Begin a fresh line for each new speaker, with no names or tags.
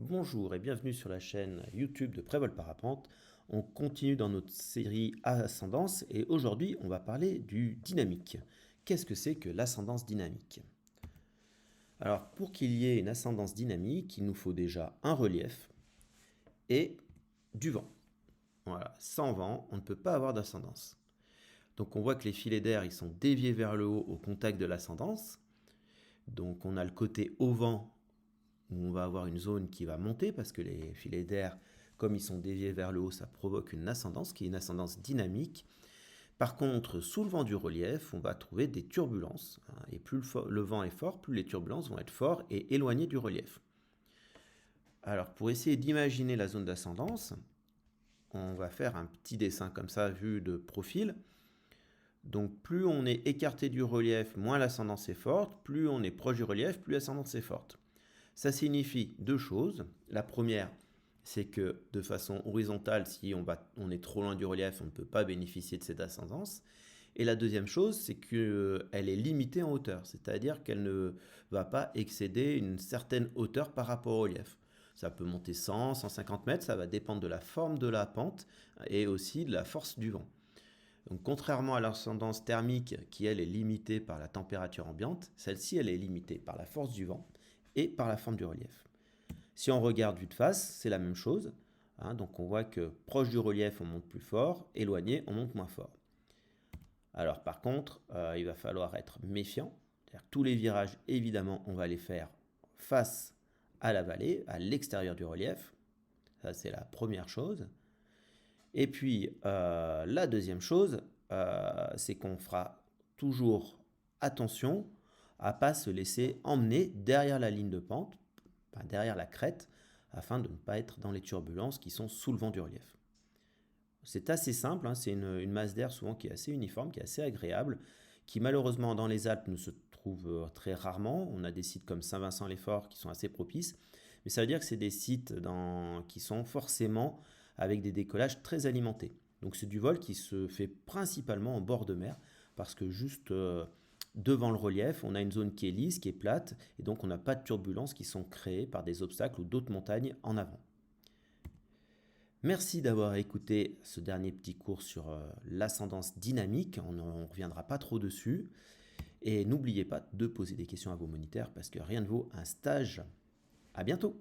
Bonjour et bienvenue sur la chaîne YouTube de Prévol Parapente. On continue dans notre série Ascendance et aujourd'hui on va parler du dynamique. Qu'est-ce que c'est que l'ascendance dynamique? Alors pour qu'il y ait une ascendance dynamique, il nous faut déjà un relief et du vent. Voilà, sans vent, on ne peut pas avoir d'ascendance. Donc on voit que les filets d'air ils sont déviés vers le haut au contact de l'ascendance. Donc on a le côté au vent où on va avoir une zone qui va monter parce que les filets d'air, comme ils sont déviés vers le haut, ça provoque une ascendance qui est une ascendance dynamique. Par contre, sous le vent du relief, on va trouver des turbulences. Et plus le vent est fort, plus les turbulences vont être fortes et éloignées du relief. Alors, pour essayer d'imaginer la zone d'ascendance, on va faire un petit dessin comme ça, vu de profil. Donc, plus on est écarté du relief, moins l'ascendance est forte. Plus on est proche du relief, plus l'ascendance est forte. Ça signifie deux choses. La première, c'est que de façon horizontale, si on est trop loin du relief, on ne peut pas bénéficier de cette ascendance. Et la deuxième chose, c'est qu'elle est limitée en hauteur, c'est-à-dire qu'elle ne va pas excéder une certaine hauteur par rapport au relief. Ça peut monter 100, 150 mètres, ça va dépendre de la forme de la pente et aussi de la force du vent. Donc, contrairement à l'ascendance thermique qui, elle, est limitée par la température ambiante, celle-ci, elle est limitée par la force du vent et par la forme du relief. Si on regarde vue de face, c'est la même chose. Donc on voit que proche du relief, on monte plus fort, éloigné, on monte moins fort. Alors par contre, il va falloir être méfiant. C'est-à-dire que tous les virages, évidemment, on va les faire face à la vallée, à l'extérieur du relief. Ça, c'est la première chose. Et puis, la deuxième chose, c'est qu'on fera toujours attention à ne pas se laisser emmener derrière la ligne de pente, derrière la crête, afin de ne pas être dans les turbulences qui sont sous le vent du relief. C'est assez simple, c'est une masse d'air souvent qui est assez uniforme, qui est assez agréable, qui malheureusement dans les Alpes ne se trouve très rarement. On a des sites comme Saint-Vincent-les-Forts qui sont assez propices, mais ça veut dire que c'est des sites qui sont forcément avec des décollages très alimentés. Donc c'est du vol qui se fait principalement en bord de mer, parce que juste devant le relief, on a une zone qui est lisse, qui est plate, et donc on n'a pas de turbulences qui sont créées par des obstacles ou d'autres montagnes en avant. Merci d'avoir écouté ce dernier petit cours sur l'ascendance dynamique, on ne reviendra pas trop dessus. Et n'oubliez pas de poser des questions à vos moniteurs parce que rien ne vaut un stage. À bientôt!